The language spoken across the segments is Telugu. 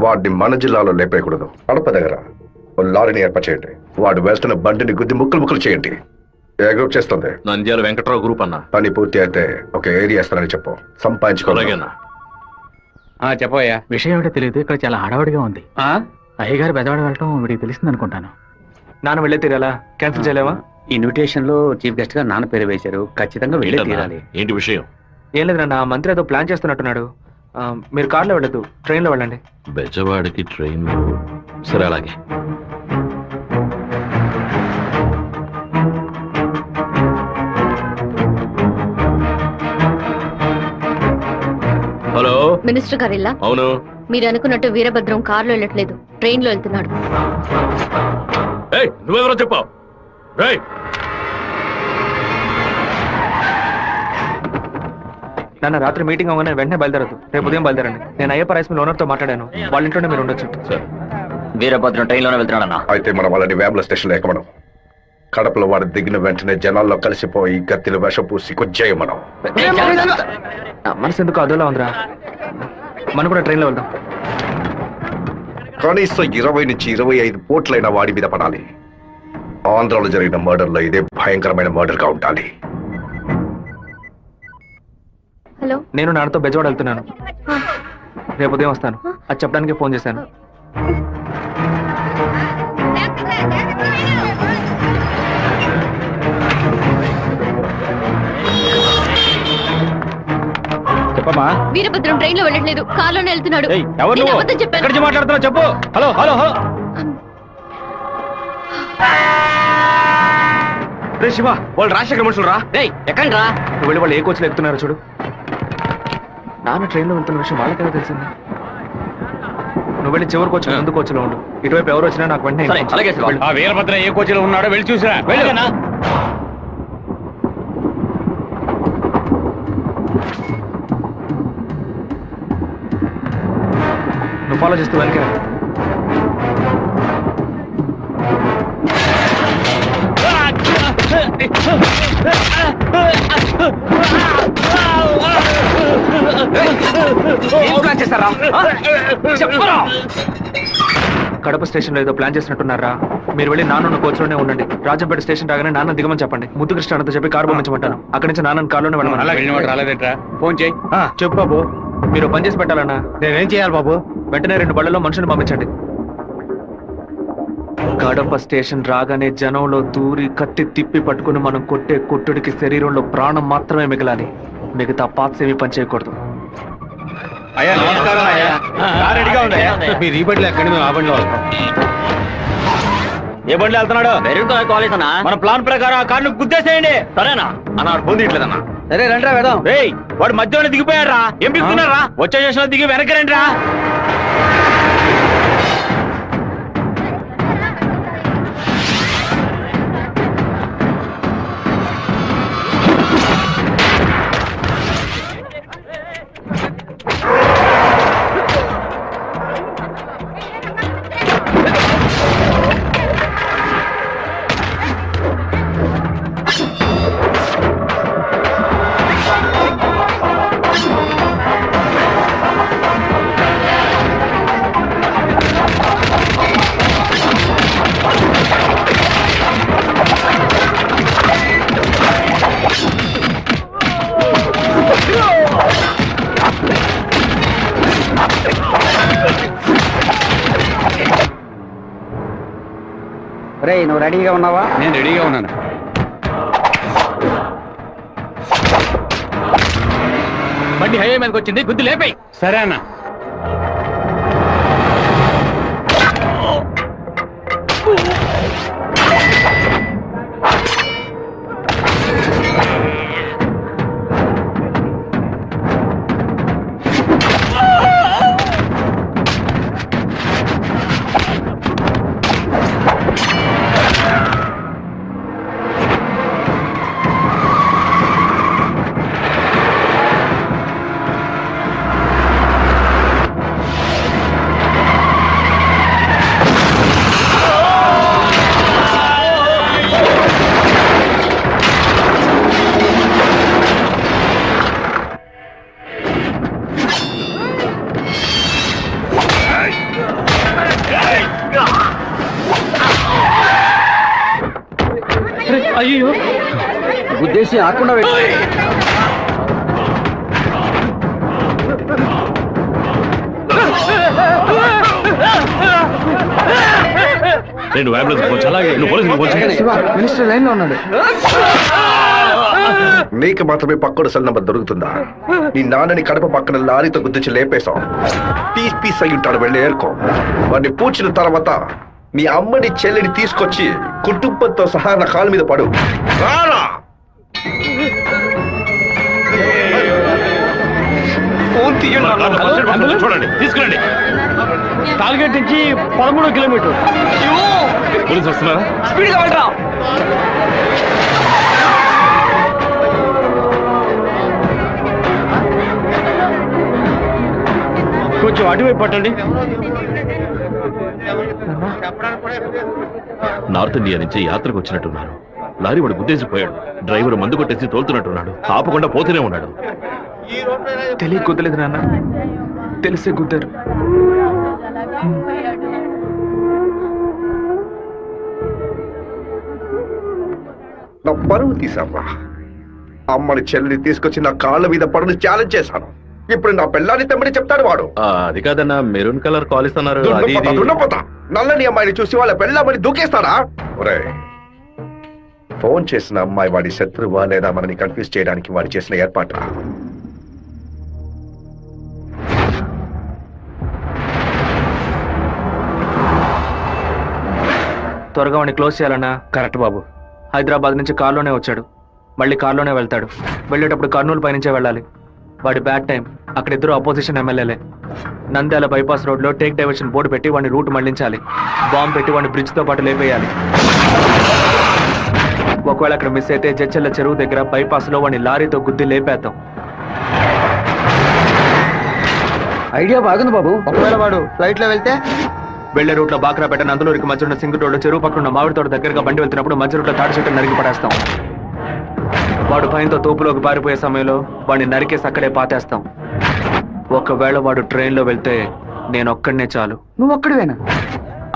వాడిని మన జిల్లాలో లేపేయకూడదు. కడప దగ్గర లారీని ఏర్పాటు చేయండి. వాడు వెళ్తున్న బండిని గుద్ది ముక్కలు చేయండి. ఏ గ్రూప్ చేస్తుంది? నంద్యాల వెంకట్రావు గ్రూప్ అన్న. పని పూర్తి అయితే ఒక ఏరియా ఇస్తానని చెప్పు. సంపాదించుకోలేగన్నా. చెప్పయ్యా. విషయం ఏమిటో తెలియదు, ఇక్కడ చాలా హడావుడిగా ఉంది. అయ్యగారు బెదవాడ వెళ్ళటం వీడికి తెలిసింది అనుకుంటాను. నాన్న వెళ్ళే తీరాలా? క్యాన్సిల్ చేయలేవా? ఇన్విటేషన్ లో చీఫ్ గెస్ట్ గా నాన్న పేరు వేశారు, ఖచ్చితంగా వెళ్ళే తీరాలి. ఏంటి విషయం? ఏం లేదన్నా, మంత్రి ఏదో ప్లాన్ చేస్తున్నట్టున్నాడు. మీరు కార్లో వెళ్ళదు, ట్రైన్లో వెళ్ళండి. బెజవాడికి ట్రైన్? సరే అలాగే. హలో, మినిస్టర్ గారిల్లా? అవును. మీరు అనుకున్నట్టు వీరభద్రం కార్లో వెళ్ళట్లేదు, ట్రైన్ లో వెళ్తున్నాడు. నువ్వెవరో చెప్పావు? నాన్న రాత్రి మీటింగ్ అవగానే వెంటనే బయలుదేరదు, రేపు ఉదయం బయలుదేరండి. నేను అయ్యప్ప రైస్ మిల్ ఓనర్ తో మాట్లాడాను, వాళ్ళ ఇంట్లోనే మీరు ఉండొచ్చు. వీరభద్రం ట్రైన్ లోనే వెళ్తున్నాడన్నా. అయితే మనం వాళ్ళని వేముల స్టేషన్ లో ఎక్కమనం. కడపలో వాడు దిగిన వెంటనే జనాల్లో కలిసిపోయి కత్తిని వేషం పూసి కొచ్చేయ మనం. మనసు ఎందుకు అదోలా ఉందిరా, మనం కూడా ట్రైన్ లో వెళ్దాం. కనీసం 20 నుంచి 25 పోట్లైన వాడి మీద పడాలి. ఆంధ్రాలో జరిగిన మర్డర్ లో ఇదే భయంకరమైన మర్డర్ గా ఉండాలి. హలో, నేను నాన్నతో బెజవాడ వెళ్తున్నాను, రేపు ఉదయం వస్తాను. అది చెప్పడానికి ఫోన్ చేశాను. చెప్పమ్మా. వీరభద్రం ట్రైన్ లో వెళ్ళట్లేదు, కార్లోనే వెళ్తున్నాడు. మాట్లాడుతున్నావు చెప్పు. Hello hello hello. రే శివ, వాళ్ళు రాజశేఖర మనుషులు రా. ఎక్కడ రా? నువ్వు వెళ్ళి వాళ్ళు ఏ కోచ్లో ఎక్కుతున్నారో చూడు. నాన్న ట్రైన్ లో వెళ్తున్న విషయం వాళ్ళకెలా తెలిసింది? నువ్వు వెళ్ళి చివరి కోచ్ ముందు కోచ్లో ఉండు. ఇటువైపు ఎవరు వచ్చినా నాకు వెంటనే. వీరభద్ర ఏ కోచ్లో ఉన్నాడో వెళ్ళి చూసిరా. వెళ్ళనా? నువ్వు ఫాలో చేస్తూ వెనక. కడప స్టేషన్ లో ఏదో ప్లాన్ చేసినట్టున్నారా? మీరు వెళ్ళి నాన్న కోచ్లోనే ఉండండి. రాజంపేట స్టేషన్ రాగానే నాన్న దిగమని చెప్పండి. ముద్దు కృష్ణ అంతా చెప్పి కారు పంపించమంటాను. అక్కడి నుంచి నాన్న కారులోనే వెళ్ళమని. ఫోన్ చేయి. చెప్పు బాబు. మీరు పని చేసి పెట్టాలన్నా. నేనేం చేయాలి బాబు? వెంటనే 2 బళ్ళలో మనుషులు పంపించండి. కడప స్టేషన్ రాగానే జనంలో దూరి కత్తి తిప్పి పట్టుకుని మనం కొట్టే కొట్టుడికి శరీరంలో ప్రాణం మాత్రమే మిగలాలి. మిగతా పాత్స్ ఏమీ పని చేయకూడదు. అయ్యా నమస్కారం. అయ్యా రెడీగా ఉందయ్యా. మీరు ఈ బండిలో ఎక్కడ, మేము ఆ బండిలో వస్తాం. ఏ బండిలో వెళ్తున్నాడు? కాలేజ్ అన్నా. మన ప్లాన్ ప్రకారం ఆ కార్ను గుద్దేసేయండి. సరేనా అన్న? పొందిట్లేదన్నా. సరే రండిరా వెళ్దాం. వాడు మధ్యలో దిగిపోయారా? ఏం దిగుతున్నారా? వచ్చే స్టేషన్ దిగి వెనక్కి రండి రా. నువ్వు రెడీగా ఉన్నావా? నేను రెడీగా ఉన్నాను. బండి హైవే మీదకి వచ్చింది, గుద్దు లేపాయి. సరే అన్న. అయ్యో గుద్దేసి ఆకుండా నేను అంబులెన్స్ పోవచ్చు అలాగే నువ్వు పోలీసులు పోవచ్చు మినిస్టర్ లైన్ లో ఉన్నాడు. నీకు మాత్రమే పక్కడు సెల్ నంబర్ దొరుకుతుందా? నీ నాన్నని కడప పక్కన లారీతో గుద్దించి లేపేశాం. పీస్ పీస్ అయి ఉంటాడు, వెళ్ళి ఏరుకో. వాడిని పూడ్చిన తర్వాత మీ అమ్మని చెల్లిని తీసుకొచ్చి కుటుంబంతో సహా నా కాళ్ళ మీద పడు. రారా! ఫోన్ తీయండి. చూడండి, తీసుకురండి. టార్గెట్ నుంచి 13 కిలోమీటర్. పోలీసు వస్తున్నారా? స్పీడ్ గా వెళ్ళరా. కొంచెం అటువైపు పట్టండి. నార్త్ ఇండియా నుంచి యాత్రకు వచ్చినట్టున్నారు. లారీ వాడు గుద్దేసిపోయాడు. డ్రైవర్ మందు కొట్టేసి తోలుతున్నట్టున్నాడు. ఆపకుండా పోతూనే ఉన్నాడు. తెలియ గుద్దలేదు నాన్న, తెలిసే గుద్దారు. నా పరువు తీసావా? అమ్మని చెల్లిని తీసుకొచ్చి నా కాళ్ళ మీద పడుని ఛాలెంజ్ చేశాను. ఇప్పుడు నా పిల్లాన్ని తెమ్మని చెప్తాడు వాడు. అది కాదన్నా, మెరూన్ కలర్ కాల్ ఇస్తున్నారు. దున్నపోతా నల్లని అమ్మాయిని చూసి వాళ్ళ పెళ్ళామని దూకేస్తాడా? ఒరే, ఫోన్ చేసిన అమ్మాయి వాడి శత్రువా లేదా మనని కన్ఫ్యూజ్ చేయడానికి వాడు చేసిన ఏర్పాటు. త్వరగా వాడిని క్లోజ్ చేయాలన్నా. కరెక్ట్ బాబు. హైదరాబాద్ నుంచి కార్లోనే వచ్చాడు, మళ్ళీ కార్లోనే వెళ్తాడు. వెళ్ళేటప్పుడు కర్నూలు పైనుంచే వెళ్ళాలి. వాడి బ్యాడ్ టైం. అక్కడ ఇద్దరు అపోజిషన్ ఎమ్మెల్యేలే. నంద్యాల బైపాస్ రోడ్ లో టేక్ డైవర్షన్ బోర్డు పెట్టి వాడిని రూట్ మళ్లించాలి. బాంబు పెట్టి వాడిని బ్రిడ్జ్ తో పాటు లేపేయాలి. ఒకవేళ అక్కడ మిస్ అయితే జడ్చెల్ల చెరువు దగ్గర బైపాస్ లో వాడిని లారీతో గుద్ది లేపేద్దాం. ఐడియా బాగుంది బాబు. ఒకవేళ వాడు ఫ్లైట్ లో వెళ్తే వెళ్లే రూట్ లో బాక్రాపేట నందులూరికి మధ్య ఉన్న సింగు రోడ్డు చెరువు పక్కన ఉన్న మామిడి తోట దగ్గరగా బండి వెళ్తున్నప్పుడు మధ్య రూట్ లో తాడి చెట్టు నరికి పడేస్తాం. వాడు భయంతో తోపులోకి పారిపోయే సమయంలో వాడిని నరికేసి అక్కడే పాతేస్తాం. ఒకవేళ వాడు ట్రైన్ లో వెళ్తే నేను ఒక్కడనే చాలు. నువ్వు ఒక్కడివేనా?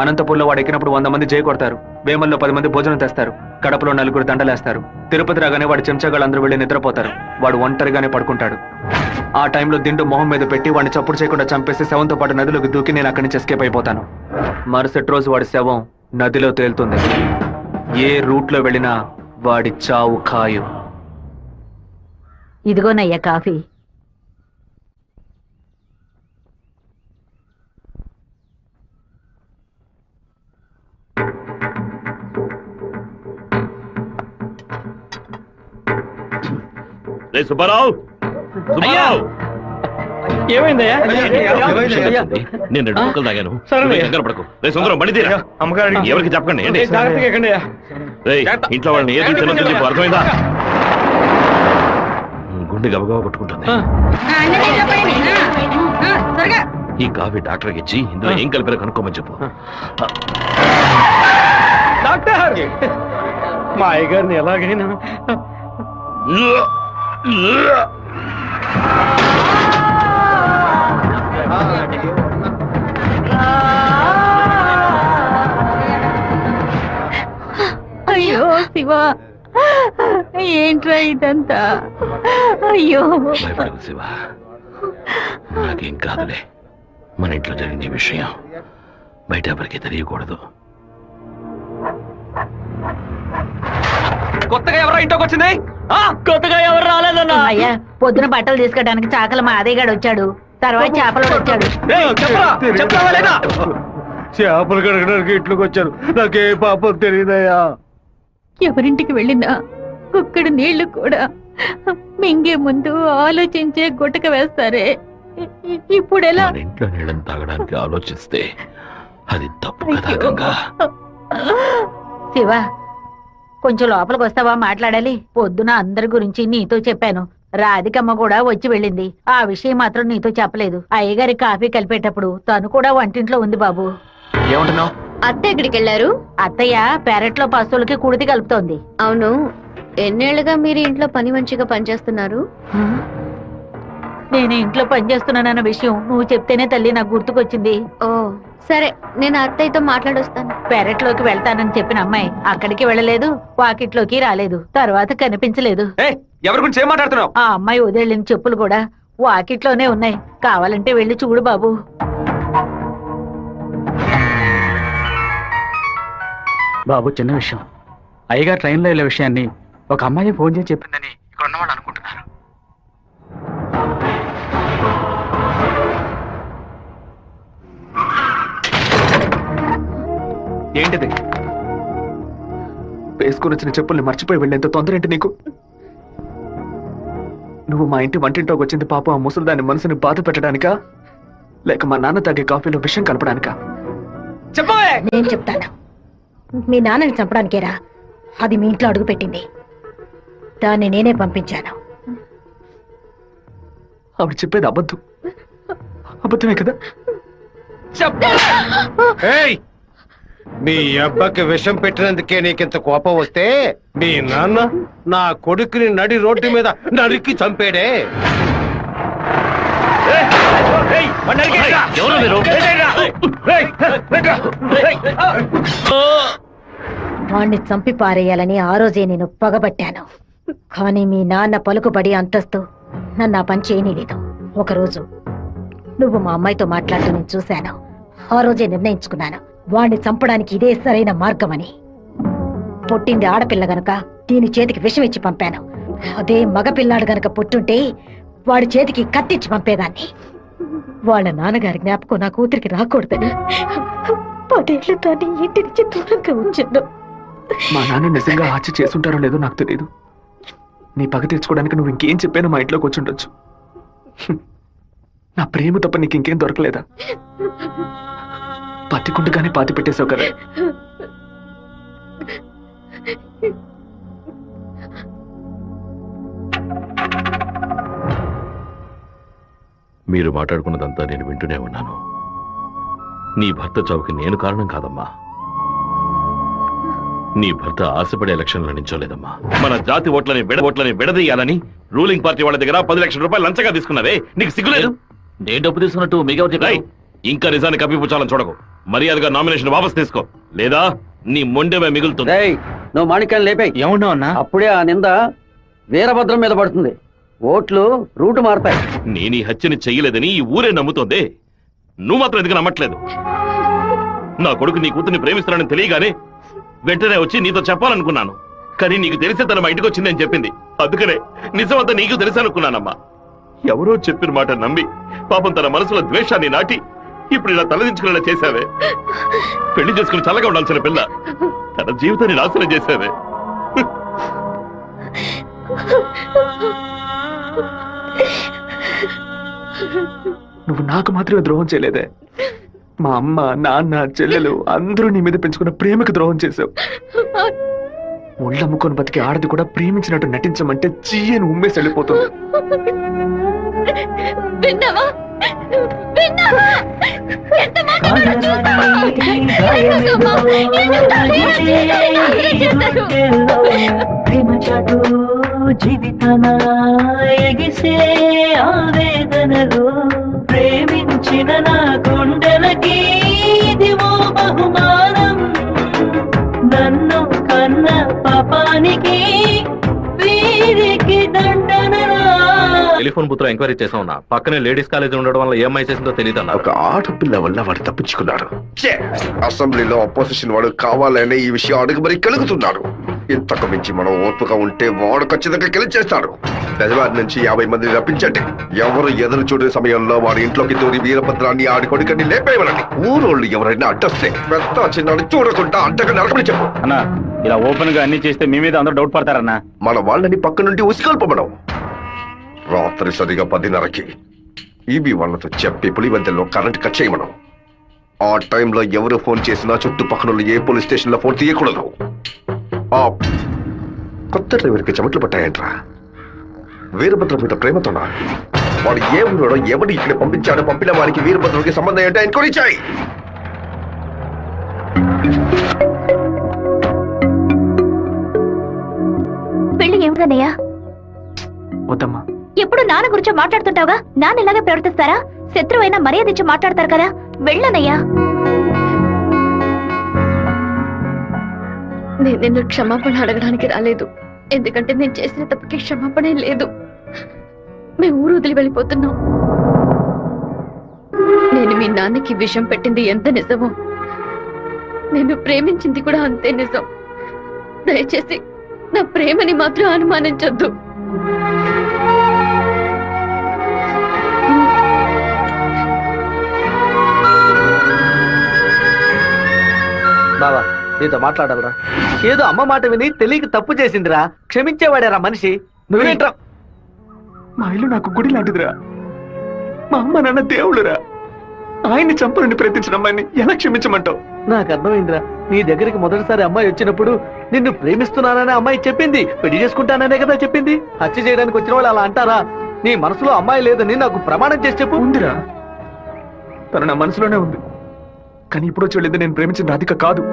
అనంతపూర్లో వాడు ఎక్కినప్పుడు 100 మంది జై కొడతారు. వేమల్లో 10 మంది భోజనం తెస్తారు. కడపలో 4 దండలేస్తారు. తిరుపతి రాగానే వాడి చెంచాగాళ్ళందరూ వెళ్ళి నిద్రపోతారు. వాడు ఒంటరిగానే పడుకుంటాడు. ఆ టైంలో దిండు మొహం మీద పెట్టి వాడిని చప్పుడు చేయకుండా చంపేసి శవంతో పాటు నదిలోకి దూకి నేను అక్కడి నుంచి ఎస్కేప్ అయిపోతాను. మరుసటి రోజు వాడి శవం నదిలో తేలుతుంది. ఏ రూట్ లో వెళ్ళినా వాడి చావు ఖాయం. ఇదిగోనయ్యా కాఫీ. సుబ్బారావు, సుబ్బారావు, ఏమైందయ్యా? నేను 2 ముక్కలు తాగాను. సరే. నువ్వు కంగారు పడకు. రే సుందరం, బండి తీరా. అమ్మగారు ఎవరికి చెప్పకండి. ఏంటి? జాగ్రత్తగా ఎక్కండి. రేయ్, ఇంట్లో వాళ్ళని ఏది తినొద్దని చెప్పు, అర్థమైందా? గుండె గబగబా కొట్టుకుంటుంది. ఈ కాఫీ డాక్టర్కి ఇచ్చి ఇందులో ఏం కలిపారో కనుక్కోమని చెప్పు. డాక్టర్, మా అయ్యగారిని ఎలాగైనా అయ్యో శివ, ఏంట్రా ఇదంతా? అయ్యో భయపడకు శివ, నాకేం కాదులే. మన ఇంట్లో జరిగిన ఈ విషయం బయట ఎవరికి తెలియకూడదు. కొత్తగా ఎవరో ఇంట్లోకి వచ్చింది? కొత్తగా ఎవరు రాలేదన్నా. అయ్యా, పొద్దున బట్టలు తీసుకోవడానికి చాకల మా అదేగాడు వచ్చాడు. తర్వాత చేపలు వచ్చాడు. చేపలు కడగడానికి ఇంట్లోకి వచ్చారు. నాకే పాపం తెలియదయ్యా. ఎవరింటికి వెళ్ళినా కుక్కడు నీళ్లు కూడా మింగే ముందు ఆలోచించే గుట్టక వేస్తారే. ఇప్పుడెలా? మన ఇంట్లో నీళ్ళని తాగడానికి ఆలోచిస్తే అది తప్పు కదా గంగా. శివ, కొంచెం లోపలికి వస్తావా? మాట్లాడాలి. పొద్దున అందరి గురించి నీతో చెప్పాను. రాధికమ్మ కూడా వచ్చి వెళ్ళింది. ఆ విషయం మాత్రం నీతో చెప్పలేదు. అయ్యగారి కాఫీ కలిపేటప్పుడు తను కూడా వంటింట్లో ఉంది బాబు. ఏమంటున్నావు? అత్త ఎక్కడికి వెళ్ళారు? అత్తయ్య పెరట్లో పశువులకి కుడితి కలుపుతోంది. అవును, ఎన్నేళ్లుగా మీరు ఇంట్లో పని మంచిగా పనిచేస్తున్నారు? నేను ఇంట్లో పనిచేస్తున్నానన్న విషయం నువ్వు చెప్తేనే తల్లి నాకు గుర్తుకొచ్చింది. ఓ సరే, నేను అత్తయ్యతో మాట్లాడొస్తాను. పెరట్లోకి వెళ్తానని చెప్పిన అమ్మాయి అక్కడికి వెళ్ళలేదు, వాకిట్లోకి రాలేదు, తర్వాత కనిపించలేదు. ఎవరి గురించి ఏం మాట్లాడుతున్నావు? ఆ అమ్మాయి వదిలిన చెప్పులు కూడా వాకిట్లోనే ఉన్నాయి. కావాలంటే వెళ్ళి చూడు బాబు. బాబు, చిన్న విషయం. అయ్యగారు ట్రైన్లో వెళ్ళే విషయాన్ని ఒక అమ్మాయి ఫోన్ చేసి చెప్పిందని ఇక్కడ ఉన్నవాళ్ళు అనుకుంటున్నారు. ఏంటిది? వేసుకుని వచ్చిన చెప్పుల్ని మర్చిపోయి వెళ్ళేంత తొందర ఏంటి నీకు? నువ్వు మా ఇంటి వంటింట్లోకి వచ్చింది పాప ఆ ముసలిదాని మనసుని బాధ పెట్టడానికా, లేక మా నాన్న తాగే కాఫీలో విషయం కలపడానికా? చెప్పవే. నేను చెప్తాను. మీ నాన్నని చంపడానికేరా అది మీ ఇంట్లో అడుగు పెట్టింది. దాన్ని నేనే పంపించాను. ఆవిడ చెప్పేది అబద్ధం. అబద్ధమే కదా? మీ అబ్బకి విషం పెట్టినందుకే నీకింత కోపం వస్తే మీ నాన్న నా కొడుకుని నడి రోడ్డు మీద నరికి చంపాడే. వాణ్ణి చంపి పారేయాలని ఆ రోజే నేను పగబట్టాను. కానీ మీ నాన్న పలుకుబడి అంతస్తు నన్ను ఆ పని చేయనీలేదు. ఒకరోజు నువ్వు మా అమ్మాయితో మాట్లాడుతూ నేను చూశాను. ఆ రోజే నిర్ణయించుకున్నాను, వాణ్ణి చంపడానికి ఇదే సరైన మార్గమని. పుట్టింది ఆడపిల్ల గనక దీని చేతికి విషం ఇచ్చి పంపాను. అదే మగపిల్లాడు గనక పుట్టుంటే వాడి చేతికి కత్తిచ్చి పంపేదాన్ని. వాళ్ళ నాన్నగారి జ్ఞాపకం నా కూతురికి రాకూడదని 10 ఏళ్లు దాన్ని ఇంటి నుంచి దూరంగా ఉంచాను. మా నాన్న నిజంగా హత్య చేసుంటారో లేదో నాకు తెలియదు. నీ పగ తీర్చుకోవడానికి నువ్వు ఇంకేం చెప్పానో మా ఇంట్లోకి వచ్చి ఉండొచ్చు. నా ప్రేమ తప్ప నీకు ఇంకేం దొరకలేదా? పత్తికుండగానే పాతి పెట్టేశావు కదా. మీరు మాట్లాడుకున్నదంతా నేను వింటూనే ఉన్నాను. నీ భర్త చావుకి నేను కారణం కాదమ్మా. నీ భర్త ఆశపడే ఎలక్షన్లో నించోలేదమ్మా. మన జాతి ఓట్లని విడదీయాలని రూలింగ్ పార్టీ వాళ్ళ దగ్గర 10 లక్షల రూపాయలు లంచగా తీసుకున్నావే, నీకు సిగ్గులేదు? నేను డబ్బు తీసుకున్నట్టు మిగతా ఇంకా నిజాన్ని కప్పిపుచ్చాలని చూడకు. మర్యాదగా నామినేషన్ వాపస్ తీసుకో, లేదా నీ మొండెమే మిగులుతుంది. నువ్వు మాణిక్యాన్ని లేపే. ఏమన్నావు అన్నా? అప్పుడే ఆ నింద వీరభద్రం మీద పడుతుంది. ఓట్లు రూటు మారుతాయి. నేను ఈ హత్యని చెయ్యలేదని ఈ ఊరే నమ్ముతోంది. నువ్వు మాత్రం ఎందుకు నమ్మట్లేదు? నా కొడుకు నీ కూతుర్ని ప్రేమిస్తున్నానని తెలియగానే వెంటనే వచ్చి నీతో చెప్పాలనుకున్నాను. కానీ నీకు తెలిసే తన మా ఇంటికి వచ్చిందని చెప్పింది. అందుకనే నిజమంతా నీకు తెలుసనుకున్నానమ్మా. ఎవరో చెప్పిన మాట నమ్మి పాపం తన మనసులో ద్వేషాన్ని నాటి ఇప్పుడు ఇలా తలదించుకునేలా చేశావే. పెళ్లి చేసుకుని చల్లగా ఉండాల్సిన పిల్ల తన జీవితాన్ని నాశనం చేశావే. నువ్వు నాకు మాత్రమే ద్రోహం చేయలేదే, మా అమ్మ నాన్న చెల్లెలు అందరూ నీ మీద పెంచుకున్న ప్రేమకు ద్రోహం చేశావు. ఒళ్ళమ్ముకొని బతికి ఆడది కూడా ప్రేమించినట్టు నటించమంటే చీయని ఉమ్మేసి వెళ్ళిపోతుంది. జీవితనా ఎగిసే ఆవేదనలో ప్రేమించిన నా గుండెలకి ఇదివో బహుమానం. నన్ను కన్న పాపానికి వీరికి దండనరా. టెలిఫోన్ బూత్ లో ఎంక్వైరీ చేసా ఉన్నా. పక్కనే లేడీస్ కాలేజ్ ఉండడం వల్ల ఏం చేసిందో తెలియదు అన్న. ఒక ఆడపిల్ల వల్ల వాడు తప్పించుకున్నాడు. అసెంబ్లీలో అపోజిషన్ వాడు కావాలనే ఈ విషయం అడుగు మరి కలుగుతున్నాడు. ఇంతకు మించి మనం ఓర్పుగా ఉంటే వాడు ఖచ్చితంగా గెలిచేస్తాడు. బెజవారి నుంచి 50 మందిని రప్పించండి. ఎవరు ఎదురు చూడే సమయంలో వాడి ఇంట్లోకి దూరి వీరభద్రాన్ని ఆడి కొడుకని లేపేయమనండి. ఊరోళ్ళు ఎవరైనా అడ్డొస్తే పెద్ద చిన్నాడు చూడకుండా అడ్డగా నరకమని చెప్పు. అన్నా, ఇలా ఓపెన్ గా అన్ని చేస్తే మీ మీద అందరూ డౌట్ పడతారన్నా. మన వాళ్ళని పక్క నుండి ఉసిగొల్పమనం. రాత్రి సరిగా 10:30కి ఈబీ వాళ్ళతో చెప్పి పులివెందుల్లో కరెంట్ కట్ చేయమనం. ఆ టైంలో ఎవరు ఫోన్ చేసినా చుట్టుపక్కల ఏ పోలీస్ స్టేషన్ లో ఫోన్ తీయకూడదు. ఆ కొత్త డ్రైవర్కి చెమట్లు పట్టాయంట్రా. వీరభద్రం మీద ప్రేమతోనా? వాడు ఏ ఊరోడో ఎవడు ఇక్కడ పంపించాడో పంపిన వారికి వీరభద్రుడికి సంబంధం ఏంటో ఎంక్వైరీ చేయి. పెళ్లి ఏమిటనయ్యా? వద్దమ్మా, ఎప్పుడు నాన్న గురించి మాట్లాడుతుంటావుగా, నాన్న ఇలాగే ప్రవర్తిస్తారా? శత్రువైనా మర్యాద ఇచ్చి మాట్లాడతారు కదా. వెళ్ళనయ్యా. నేను నిన్ను క్షమాపణ అడగడానికి రాలేదు, ఎందుకంటే నేను చేసిన తప్పుకి క్షమాపణే లేదు. మేము ఊరు వదిలి వెళ్ళిపోతున్నాం. నేను మీ నాన్నకి విషం పెట్టింది ఎంత నిజమో, నేను ప్రేమించింది కూడా అంతే నిజం. దయచేసి నా ప్రేమని మాత్రం అనుమానించొద్దు. బావా, నీతో మాట్లాడాలరా. ఏదో అమ్మ మాట విని తెలియక తప్పు చేసిందిరా, క్షమించేవాడేరా మనిషి. నువ్వేంట్రా? మా ఇల్లు నాకు గుడి లాంటిదిరా. మా అమ్మ నాన్న దేవుళ్ళురా. ఆయన్ని చంపాలని ప్రయత్నించిన అమ్మాయిని ఎలా క్షమించమంటావు? నాకు అర్థమైందిరా. నీ దగ్గరికి మొదటిసారి అమ్మాయి వచ్చినప్పుడు నిన్ను ప్రేమిస్తున్నాననే అమ్మాయి చెప్పింది, పెళ్లి చేసుకుంటాననే కదా చెప్పింది. హత్య చేయడానికి వచ్చిన వాళ్ళు అలా అంటారా? నీ మనసులో అమ్మాయి లేదని నాకు ప్రమాణం చేసి చెప్పు. ఉందిరా, తను నా మనసులోనే ఉంది. కానీ ఇప్పుడు వచ్చి వెళ్ళింది నేను ప్రేమించిన రాధిక కాదు.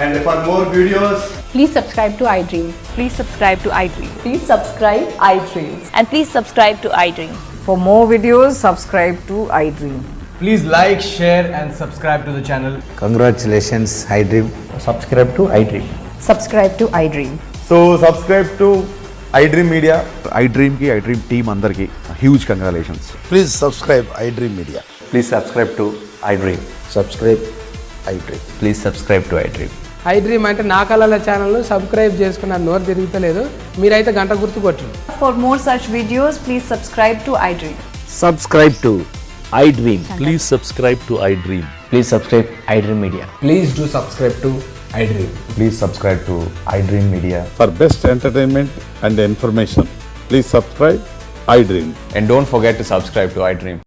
And for more videos, please subscribe to iDream. Please subscribe to iDream. Please subscribe iDream. And please subscribe to iDream. For more videos, subscribe to iDream. please like, share and subscribe to the channel. Congratulations, iDream. Subscribe to iDream. Subscribe to iDream. So subscribe to iDream Media. iDream ki iDream team andarki huge congratulations. Please subscribe iDream Media. Please subscribe to iDream. Subscribe iDream. Please subscribe to iDream. iDream అంటే నా కళల ఛానల్ సబ్స్క్రైబ్ చేసుకున్న నోరు తిరుగుతలేదు. మీరైతే గంట గుర్తు కొట్టండి. For more such videos, please subscribe to iDream. Subscribe to iDream. Please subscribe to iDream. Please subscribe iDream Media. Please do subscribe to iDream. Please subscribe to iDream Media. For best entertainment and information, please subscribe iDream. And don't forget to subscribe to iDream.